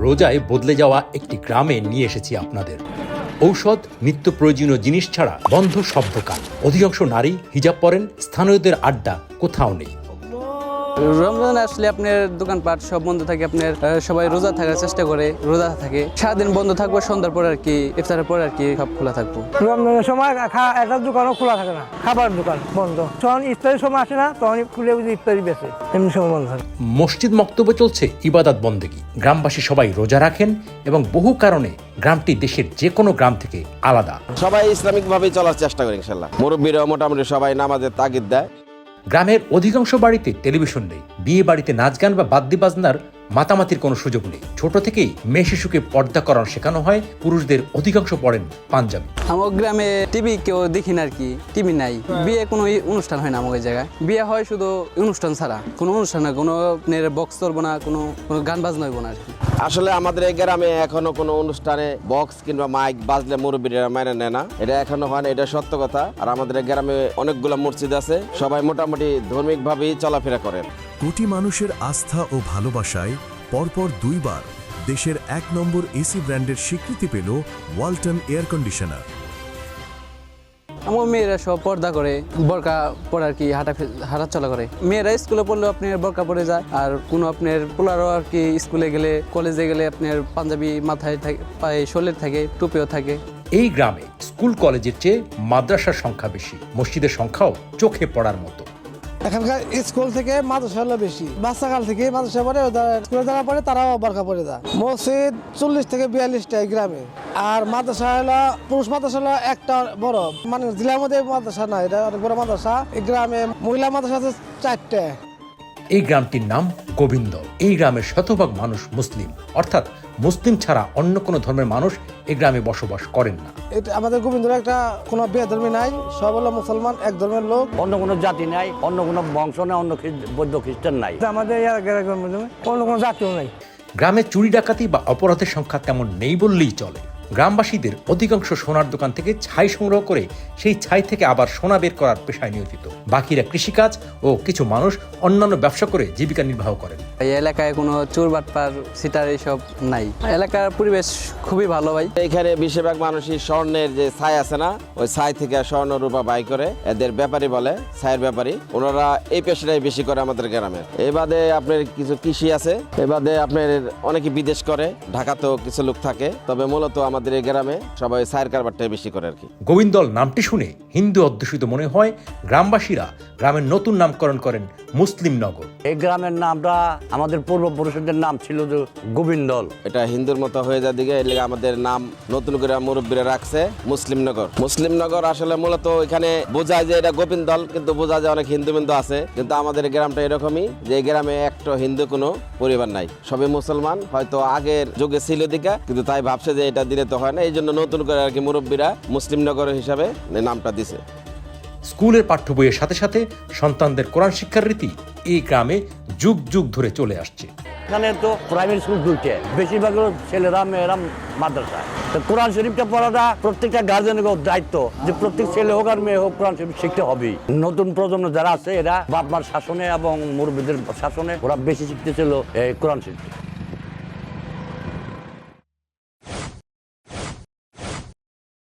রোজায় বদলে যাওয়া একটি গ্রামে নিয়ে এসেছি আপনাদের। ঔষধ, নিত্য প্রয়োজনীয় জিনিস ছাড়া বন্ধ সব দোকান। অধিকাংশ নারী হিজাব পরেন, স্থানীয়দের আড্ডা কোথাও নেই। রমজান আসলে আপনার দোকানপাট সব বন্ধ থাকে, আপনার সবাই রোজা থাকার চেষ্টা করে, রোজা থাকে। সারাদিন বন্ধ থাকবো, সন্ধ্যার পর আর কি, ইফতারের পর আর কি সব খোলা থাকবো। রমজানের সময় একটা দোকানও খোলা থাকে না, খাবার দোকান বন্ধ। যখন ইফতারের সময় আসে না তখন খুলে বুঝে ইফতারি বেছে, এমনি সময় বন্ধ থাকে। মসজিদ মক্তব্যে চলছে ইবাদত বন্দেগী। গ্রামবাসী সবাই রোজা রাখেন এবং বহু কারণে গ্রামটি দেশের যে কোনো গ্রাম থেকে আলাদা। সবাই ইসলামিক ভাবে চলার চেষ্টা করে ইনশাল্লাহ। মুরব্বীরা মোটামুটি সবাই নামাজের তাগিদ দেয়। গ্রামের অধিকাংশ বাড়িতে টেলিভিশন নেই, বিয়ে বাড়িতে নাচ গান বা বাদ্যি বাজনার মাতামাতির কোনো সুযোগ নেই। ছোট থেকেই মেয়ে শিশুকে পর্দা করানো শেখানো হয়। পুরুষদের অধিকাংশ পড়েন পাঞ্জাবি। আমার গ্রামে টিভি কেউ দেখি না আর কি, টিভি নাই। বিয়ে কোনো অনুষ্ঠান হয় না আমাদের জায়গায়, বিয়ে হয় শুধু অনুষ্ঠান ছাড়া। কোনো অনুষ্ঠান না, কোনো বক্স চলবো না, কোনো গান বাজনা হইব না আর কি। আসলে আমাদের এই গ্রামে এখনো কোনো অনুষ্ঠানে বক্স কিংবা মাইক বাজলে মুরব্বীরা মেনে নেয় না, এটা এখনো হয় না, এটা সত্য কথা। আর আমাদের এই গ্রামে অনেকগুলো মসজিদ আছে, সবাই মোটামুটি ধার্মিক ভাবেই চলাফেরা করেন। কোটি মানুষের আস্থা ও ভালোবাসায় পরপর 2 বার দেশের 1 নম্বর এসি ব্র্যান্ডের স্বীকৃতি পেল ওয়ালটন এয়ার কন্ডিশনার। আমার মেয়েরা সব পর্দা করে, বোরকা পরে আর কি হাঁটাচলা করে। মেয়েরা স্কুলে পড়লেও আপনার বোরকা পরে যায়, আর কোনো আপনার পোলারও আর কি স্কুলে গেলে, কলেজে গেলে আপনার পাঞ্জাবি মাথায় থাকে, পায়ে শোলের থাকে, টুপিও থাকে। এই গ্রামে স্কুল কলেজের চেয়ে মাদ্রাসার সংখ্যা বেশি, মসজিদের সংখ্যাও চোখে পড়ার মতো। এখানকার স্কুল থেকে মাদ্রাসা হলো বেশি, বাচ্চাকাল থেকে মাদ্রাসা পড়ে, স্কুলে যারা পড়ে তারাও বোরকা পরে যায়। মসজিদ 40 থেকে 42টা এই গ্রামে, আর মাদ্রাসা হলো, পুরুষ মাদ্রাসা হলো একটা বড়, মানে জেলার মধ্যে মাদ্রাসা না, এটা অনেক বড় মাদ্রাসা। এই গ্রামে মহিলা মাদ্রাসা আছে 4টে। এই গ্রামটির নাম গোবিন্দল। এই গ্রামের শতভাগ মানুষ মুসলিম, অর্থাৎ মুসলিম ছাড়া অন্য কোনো ধর্মের মানুষ এই গ্রামে বসবাস করেন না। এটা আমাদের গোবিন্দর একটা কোনো বেধর্মী নাই, সব হলো মুসলমান, এক ধর্মের লোক। অন্য কোনো জাতি নাই, অন্য কোনো বংশ নাই, অন্য বৌদ্ধ খ্রিস্টান নাই। আমাদের অন্য কোনো জাতিও নাই। গ্রামে চুরি ডাকাতি বা অপরাধের সংখ্যা তেমন নেই বললেই চলে। গ্রামবাসীদের অধিকাংশ সোনার দোকান থেকে ছাই সংগ্রহ করে সেই ছাই থেকে আবার সোনা বের করার পেশায় নিয়োজিত। বাকিরা কৃষিকাজ ও কিছু মানুষ অন্যান্য ব্যবসা করে জীবিকা নির্বাহ করেন। এই এলাকায় কোনো চোর বাটপার সিটার এইসব নাই। এলাকার পরিবেশ খুবই ভালো ভাই। এখানে বেশিরভাগ মানুষই স্বর্ণের যে ছাই আছে না, ওই ছাই থেকে স্বর্ণ রূপা বাই করে, এদের ব্যাপারী বলে, ছাইয়ের ব্যাপারী। ওনারা এই পেশাটাই বেশি করে আমাদের গ্রামে। এই বাদে আপনার কিছু কৃষি আছে, এই বাদে আপনার অনেকে বিদেশ করে, ঢাকাতেও কিছু লোক থাকে। তবে মূলত আমাদের এই গ্রামে সবাই ছাইয়ের কারবারটাই বেশি করে আর কি। গোবিন্দল নামটি শুনে হিন্দু অধ্যুষিত মনে হয়। গ্রামবাসীরা গ্রামের নতুন নামকরণ করেন মুসলিম নগর। এই গ্রামের নামটা আমাদের পূর্বপুরুষদের নাম ছিল যে গোবিন্দল। এটা হিন্দুর মতো হয়ে যায় দিকে, এর লিগে আমাদের নাম নতুন করে মুরব্বীরা রাখছে মুসলিম নগর। মুসলিম নগর আসলে মূলত এখানে বোঝায় যে এটা গোবিন্দল, কিন্তু বোঝা যায় অনেক হিন্দু বিন্দু আছে। কিন্তু আমাদের গ্রামটা এরকমই, যে এই গ্রামে একটা হিন্দু কোনো পরিবার নাই, সবই মুসলমান। হয়তো আগের যুগে ছিল দিকা, কিন্তু তাই ভাবছে যে এটা দিলে তো হয় না, এই জন্য নতুন করে আর কি মুরব্বীরা মুসলিম নগর হিসাবে নামটা দিছে। স্কুলের পাঠ্য বইয়ের সাথে সাথে সন্তানদের কোরআন শিক্ষার রীতি এই গ্রামে যুগ যুগ ধরে চলে আসছে। এখানে তো প্রাইমারি স্কুল 2টে, বেশিরভাগ ছেলেরা মেয়েরা মাদ্রাসায়। তো কোরআন শরীফটা পড়াটা প্রত্যেকটা গার্জেনের দায়িত্ব, যে প্রত্যেক ছেলে হোক আর মেয়ে হোক কোরআন শরীফ শিখতে হবেই। নতুন প্রজন্ম যারা আছে এরা বাপ মার শাসনে এবং মুরব্বীদের শাসনে ওরা বেশি শিখতেছিল এই কোরআন শরীফ।